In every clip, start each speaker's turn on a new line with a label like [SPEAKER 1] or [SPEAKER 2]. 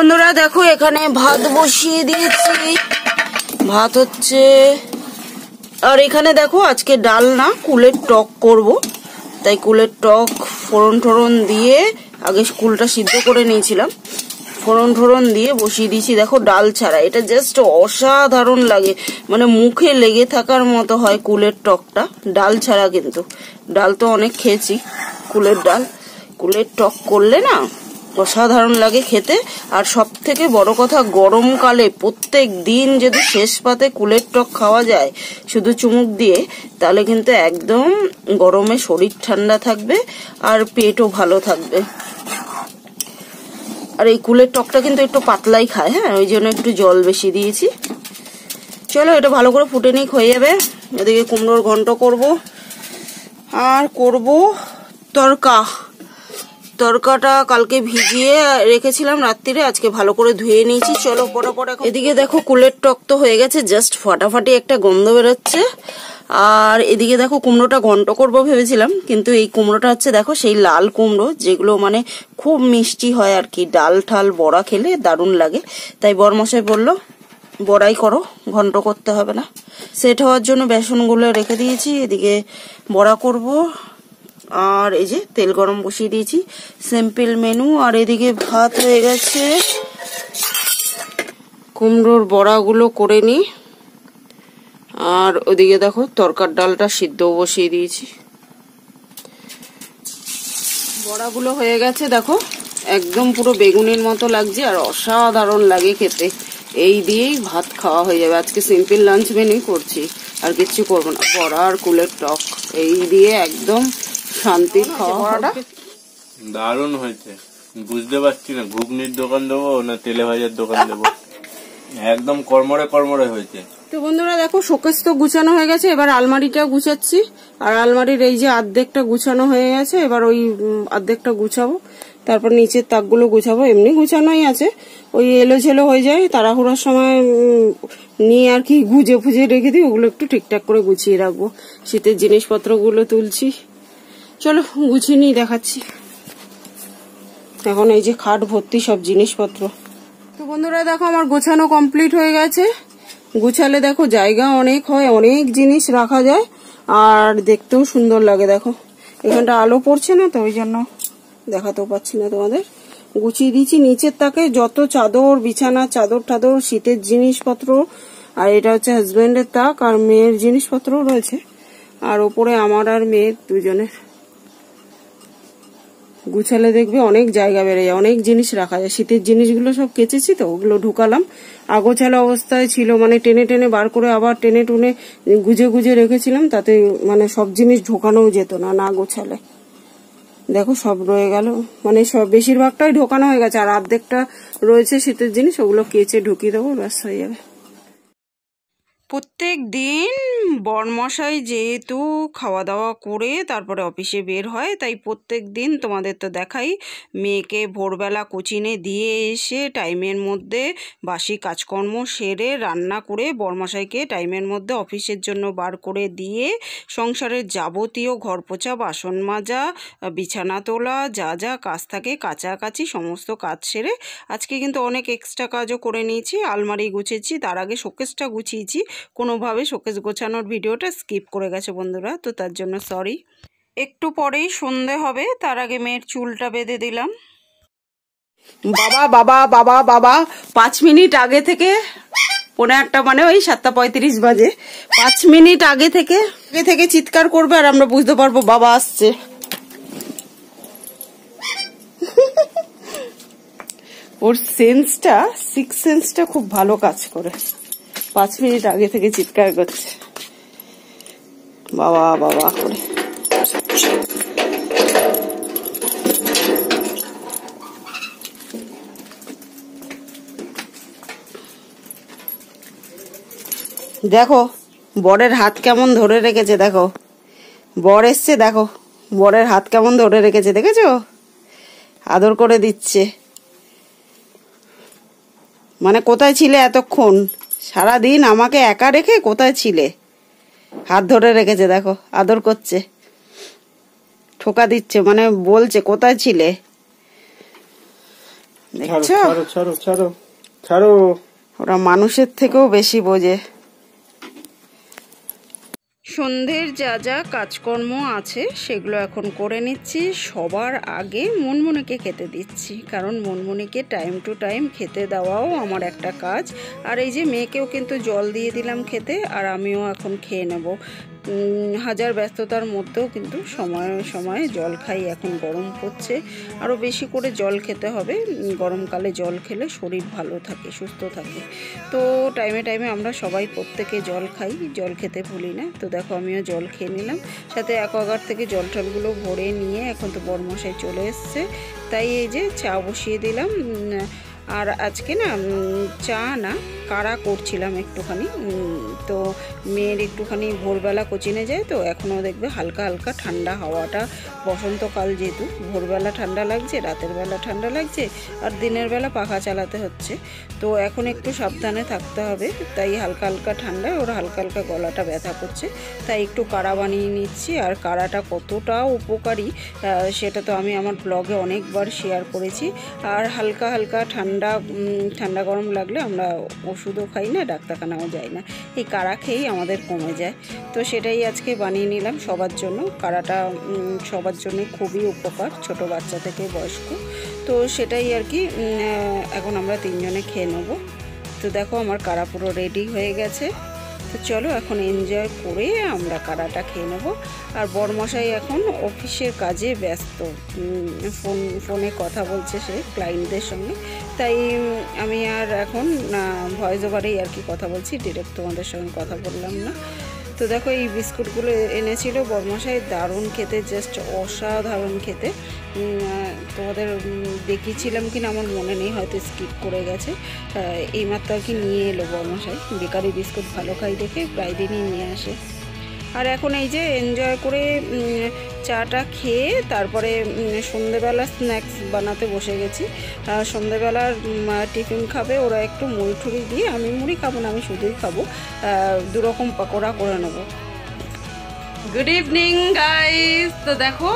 [SPEAKER 1] বন্ধুরা দেখো এখানে ভাত বসিয়ে দিয়েছি, ভাত হচ্ছে। আর এখানে দেখো আজকে ডাল না কুলের টক করব, তাই কুলের টক ফোড়ন টোড়ন দিয়ে আগে কুলটা সিদ্ধ করে নিয়েছিলাম, ফোড়ন টোড়ন দিয়ে বসিয়ে দিয়েছি। দেখো ডাল ছাড়া এটা জাস্ট অসাধারণ লাগে, মানে মুখে লেগে থাকার মতো হয় কুলের টকটা ডাল ছাড়া। কিন্তু ডাল তো অনেক খেয়েছি, কুলের টক করলে না অসাধারণ লাগে খেতে। আর সব থেকে বড় কথা, গরমকালে প্রত্যেক দিন যদি শেষ পাতে কুলের টক খাওয়া যায় শুধু চুমুক দিয়ে, তাহলে কিন্তু একদম গরমে শরীর ঠান্ডা থাকবে আর পেটও ভালো থাকবে। আর এই কুলের টকটা কিন্তু একটু পাতলাই খায়, হ্যাঁ, ওই জন্য একটু জল বেশি দিয়েছি। চলো এটা ভালো করে ফুটে নিক, হয়ে যাবে। এদিকে কুমড়োর ঘন্ট করব, আর করব তরকাটা কালকে ভিজিয়ে রেখেছিলাম রাত্রিরে, আজকে ভালো করে ধুয়ে নিয়েছি। চলো পটাপট। এদিকে দেখো কুলের টক তো হয়ে গেছে, জাস্ট ফাটাফাটি একটা গন্ধ বেরোচ্ছে। আর এদিকে দেখো কুমড়োটা ঘন্ট করবো ভেবেছিলাম, কিন্তু এই কুমড়োটা হচ্ছে দেখো সেই লাল কুমড়ো যেগুলো মানে খুব মিষ্টি হয় আর কি, ডাল ঠাল বড়া খেলে দারুণ লাগে। তাই বরমশাই বললো বড়াই করো, ঘন্ট করতে হবে না। সেট হওয়ার জন্য বেসনগুলো রেখে দিয়েছি, এদিকে বড়া করব। আর এই যে তেল গরম বসিয়ে দিয়েছি, সিম্পল মেনু। আর এদিকে ভাত হয়ে গেছে, কুমড়োর বড়াগুলো করে নি। আর ওদিকে দেখো তরকার ডালটা সিদ্ধ বসিয়ে দিয়েছি, বড়াগুলো হয়ে গেছে। দেখো একদম পুরো বেগুনের মতো লাগছে আর অসাধারণ লাগে খেতে। এই দিয়েই ভাত খাওয়া হয়ে যাবে। আজকে সিম্পল লাঞ্চ মেনু করছি, আর কিচ্ছু করবো না। বড়া আর কুলের টক এই দিয়ে একদম শান্তির খাওয়া।
[SPEAKER 2] দারুণ হয়েছে, বুঝতে পারছি না ঘুগনির দোকান দেবো না তেলে ভাজার দোকান দেবো, একদম কর্মরে হয়েছে।
[SPEAKER 1] তো বন্ধুরা দেখো শোকেস তো গুছানো হয়ে গেছে, এবার আলমারিটা গুছাচ্ছি। আর আলমারির এই যে অর্ধেকটা গুছানো হয়ে গেছে, এবার ওই অর্ধেকটা গুছাবো, তারপর নিচের তাকগুলো গুছাবো। এমনি গুছানোই আছে, ওই এলোঝেলো হয়ে যায়, তাড়াহুড়ার সময় নিয়ে আর কি গুজে ফুজে রেখে দিই, ওগুলো একটু ঠিকঠাক করে গুছিয়ে রাখবো। শীতের জিনিসপত্রগুলো তুলছি, চলো গুছিয়ে নিয়ে দেখাচ্ছি। এখন এই যে খাট ভর্তি সব জিনিসপত্র। তো বন্ধুরা দেখো আমার গোছানো কমপ্লিট হয়ে গেছে। গুছালে দেখো জায়গা অনেক হয়, অনেক জিনিস রাখা যায় আর দেখতেও সুন্দর লাগে। দেখো এখানটা আলো পড়ছে না তো ওই জন্য দেখাতেও পাচ্ছি না তোমাদের। গুছিয়ে দিয়েছি নিচের তাকে যত চাদর, বিছানা চাদর টাদর, শীতের জিনিসপত্র। আর এটা হচ্ছে হাজবেন্ডের তাক, আর মেয়ের জিনিসপত্র রয়েছে। আর ওপরে আমার আর মেয়ের দুজনের। গুছালে দেখবে অনেক জায়গা বেড়ে যায়, অনেক জিনিস রাখা যায়। শীতের জিনিসগুলো সব কেচেছি তো ওগুলো ঢুকালাম, আগোছালো অবস্থায় ছিল, মানে টেনে টেনে বার করে আবার টেনে টুনে গুজে রেখেছিলাম, তাতে মানে সব জিনিস ঢোকানোও যেত না না গোছালে। দেখো সব রয়ে গেল, মানে সব বেশিরভাগটাই ঢোকানো হয়ে গেছে, আর অর্ধেকটা রয়েছে শীতের জিনিস, ওগুলো কেচে ঢুকিয়ে দেবো, ব্যাস হয়ে যাবে। প্রত্যেক দিন বরমশাই যেহেতু খাওয়া দাওয়া করে তারপরে অফিসে বের হয়, তাই প্রত্যেক দিন তোমাদের তো দেখাই, মেয়েকে ভোরবেলা কোচিনে দিয়ে এসে টাইমের মধ্যে বাসি কাজকর্ম সেরে রান্না করে বরমশাইকে টাইমের মধ্যে অফিসের জন্য বার করে দিয়ে সংসারের যাবতীয় ঘর পোছা, বাসন মাজা, বিছানা তোলা, যা যা কাজ থাকে কাছাকাছি সমস্ত কাজ সেরে আজকে কিন্তু অনেক এক্সট্রা কাজও করে নিয়েছি। আলমারি গুছিয়েছি, তার আগে শোকেসটা গুছিয়েছি। কোনোভাবে শোকেস গোছানোর ভিডিওটা স্কিপ করে গেছে বন্ধুরা, তো তার জন্য সরি। একটু পরেই সন্ধে হবে, তার আগে মেয়ের চুলটা বেঁধে দিলাম। বাবা বাবা বাবা বাবা 5 মিনিট আগে থেকে, 1:45 মানে ওই 7:35 বাজে, 5 মিনিট আগে থেকে চিৎকার করবে আর আমরা বুঝতে পারবো বাবা আসছে। ওর সেন্সটা, সিক্স সেন্সটা খুব ভালো কাজ করে। 5 মিনিট আগে থেকে চিৎকার করছে বাবা বাবা করে। দেখো বরের হাত কেমন ধরে রেখেছে, দেখো বর এসছে, দেখো বরের হাত কেমন ধরে রেখেছে, দেখেছো? আদর করে দিচ্ছে। মানে কোথায় ছিলে এতক্ষণ, সারাদিন আমাকে একা রেখে কোথায় ছিলে? হাত ধরে রেখেছে, দেখো আদর করছে, ঠোকা দিচ্ছে, মানে বলছে কোথায় ছিলে। দেখছো,
[SPEAKER 2] ছাড়ো ছাড়ো ছাড়ো ছাড়ো।
[SPEAKER 1] ওরা মানুষের থেকেও বেশি বোঝে। সন্ধ্যের যা যা কাজকর্ম আছে সেগুলো এখন করে নিচ্ছি। সবার আগে মনমনিকে খেতে দিচ্ছি, কারণ মনমনিকে টাইম টু টাইম খেতে দেওয়াও আমার একটা কাজ। আর এই যে মেয়েকেও কিন্তু জল দিয়ে দিলাম খেতে, আর আমিও এখন খেয়ে নেব। হাজার ব্যস্ততার মধ্যেও কিন্তু সময়ে সময়ে জল খাই। এখন গরম পড়ছে, আরও বেশি করে জল খেতে হবে। গরমকালে জল খেলে শরীর ভালো থাকে, সুস্থ থাকে। তো টাইমে টাইমে আমরা সবাই প্রত্যেকে জল খাই, জল খেতে ভুলি না। তো দেখো আমিও জল খেয়ে নিলাম, সাথে অ্যাকোয়াগার্ড থেকে জল টলগুলো ভরে নিয়ে এখন তো বরমশাই চলে এসছে, তাই এই যে চা বসিয়ে দিলাম। আর আজকে না চা না, কাড়া করছিলাম একটুখানি। তো মেয়ের একটুখানি ভোরবেলা কোচিনে যায়, তো এখনও দেখবে হালকা হালকা ঠান্ডা হাওয়াটা, বসন্তকাল যেহেতু, ভোরবেলা ঠান্ডা লাগছে, রাতের বেলা ঠান্ডা লাগছে, আর দিনের বেলা পাখা চালাতে হচ্ছে। তো এখন একটু সাবধানে থাকতে হবে, তাই হালকা হালকা ঠান্ডায় ওর হালকা হালকা গলাটা ব্যথা করছে, তাই একটু কাড়া বানিয়ে নিচ্ছি। আর কাড়াটা কতটা উপকারী সেটা তো আমি আমার ব্লগে অনেকবার শেয়ার করেছি। আর হালকা হালকা ঠান্ডা গরম লাগলে আমরা ওষুধও খাই না, ডাক্তারখানাও যাই না, এই কাড়া খেয়েই আমাদের কমে যায়। তো সেটাই আজকে বানিয়ে নিলাম সবার জন্য। কাড়াটা সবার জন্য খুবই উপকার, ছোট বাচ্চা থেকে বয়স্ক। তো সেটাই আর কি এখন আমরা তিনজনে খেয়ে নেব। তো দেখো আমার কাড়া পুরো রেডি হয়ে গেছে। তো চলো এখন এনজয় করে আমরা কাড়াটা খেয়ে নেব। আর বরমশাই এখন অফিসের কাজে ব্যস্ত, ফোনে কথা বলছে সে ক্লায়েন্টদের সঙ্গে, তাই আমি আর এখন ভয়েস ওভারেই আর কি কথা বলছি, ডিরেক্ট তোমাদের সঙ্গে কথা বললাম না। তো দেখো এই বিস্কুটগুলো এনেছিল বরমশাই, দারুণ খেতে, জাস্ট অসাধারণ খেতে। তোমাদের দেখিয়েছিলাম কিনা আমার মনে নেই, হয়তো স্কিপ করে গেছে। এইমাত্র আর কি নিয়ে এলো বরমশাই, বেকারি বিস্কুট ভালো খাই দেখে প্রায় দিনই নিয়ে আসে। আর এখন এই যে এনজয় করে চাটা খেয়ে তারপরে সন্ধেবেলা স্ন্যাক্স বানাতে বসে গেছি। সন্ধেবেলার টিফিন খাবে ওরা, একটু মুড়ি ঠুড়ি দিয়ে, আমি মুড়ি খাবো না, আমি শুধুই খাবো। দুরকম পকোড়া করে নেবো। Good evening guys. তো দেখো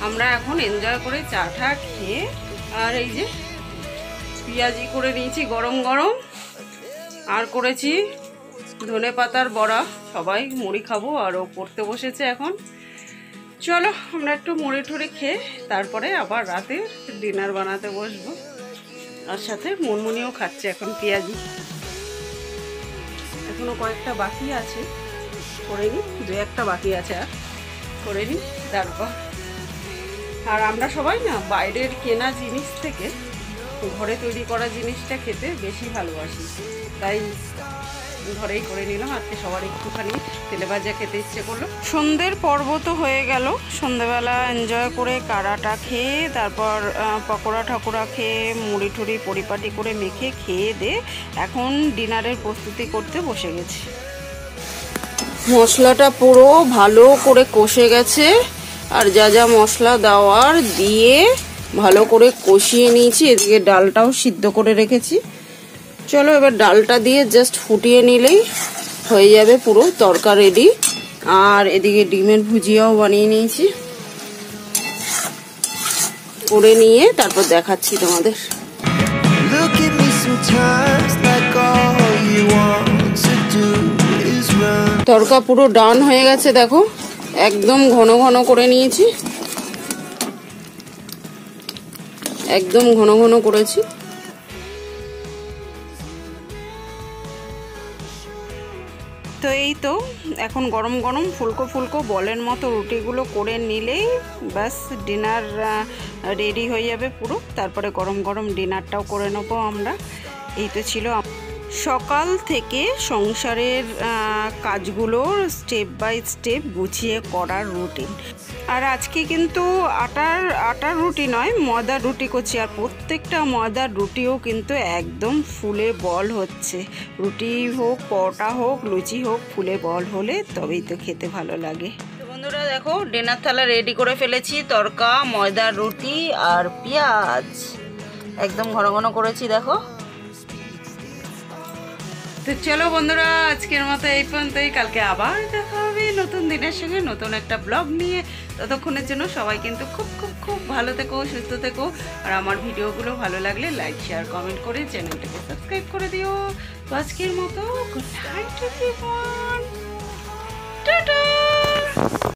[SPEAKER 1] আমরা এখন এনজয় করে চাটা খেয়ে, আর এই যে পেঁয়াজি করে নিয়েছি গরম গরম, আর করেছি ধনে পাতার বড়া। সবাই মুড়ি খাবো, আর ও পড়তে বসেছে এখন। চলো আমরা একটু মুড়ি টুড়ি খেয়ে তারপরে আবার রাতে ডিনার বানাতে বসবো। আর সাথে মনমনিও খাচ্ছে এখন পেঁয়াজি। এখনো কয়েকটা বাকি আছে, করে নিই, দু একটা বাকি আছে, আর করে নিই তারপর। আর আমরা সবাই না বাইরের কেনা জিনিস থেকে ঘরে তৈরি করা জিনিসটা খেতে বেশি ভালোবাসি, তাই ঘরেই করে নিলাম। আজকে সবার একটুখানি তেলে ভাজা খেতে ইচ্ছে করলো। সন্ধ্যের পর্ব তো হয়ে গেল, সন্ধ্যেবেলা এনজয় করে কাড়াটা খেয়ে তারপর পকোড়া ঠাকুরা খেয়ে মুড়ি টুড়ি পরিপাটি করে মেখে খেয়ে দিয়ে এখন ডিনারের প্রস্তুতি করতে বসে গেছি। মশলাটা পুরো ভালো করে কষে গেছে, আর যা যা মশলা দেওয়ার দিয়ে ভালো করে কষিয়ে নিয়েছি। এদিকে ডালটাও সিদ্ধ করে রেখেছি। চলো এবার ডালটা দিয়ে জাস্ট ফুটিয়ে নিলেই হয়ে যাবে পুরো তরকা রেডি। আর এদিকে ডিমের ভুজিয়াও বানিয়ে নিয়েছি, করে নিয়ে তারপর দেখাচ্ছি তোমাদের। তরকা পুরো ডান হয়ে গেছে, দেখো একদম ঘন ঘন করে নিয়েছি, একদম ঘন ঘন করেছি। তো এই তো এখন গরম গরম ফুলকো ফুলকো বলের মতো রুটিগুলো করে নিলেই ব্যাস ডিনার রেডি হয়ে যাবে পুরো। তারপরে গরম গরম ডিনারটাও করে নেবো আমরা। এই তো ছিল সকাল থেকে সংসারের কাজগুলোর স্টেপ বাই স্টেপ গুছিয়ে করার রুটিন। আর আজকে কিন্তু আটার রুটি নয়, ময়দার রুটি করছি। আর প্রত্যেকটা ময়দার রুটিও কিন্তু একদম ফুলে বল হচ্ছে। রুটি হোক, পরোটা হোক, লুচি হোক, ফুলে বল হলে তবেই তো খেতে ভালো লাগে। তো বন্ধুরা দেখো ডিনার থালা রেডি করে ফেলেছি, তরকা, ময়দার রুটি আর পেঁয়াজ একদম ঘন ঘন করেছি। দেখো তো চলো বন্ধুরা, আজকের মতো এই পর্যন্তই। কালকে আবার দেখা হবে নতুন দিনের সঙ্গে, নতুন একটা ব্লগ নিয়ে। ততক্ষণের জন্য সবাই কিন্তু খুব খুব খুব ভালো থেকো, সুস্থ থেকো। আর আমার ভিডিওগুলো ভালো লাগলে লাইক শেয়ার কমেন্ট করে চ্যানেলটাকে সাবস্ক্রাইব করে দিও। তো আজকের মতো গুড নাইট এভরিওয়ান।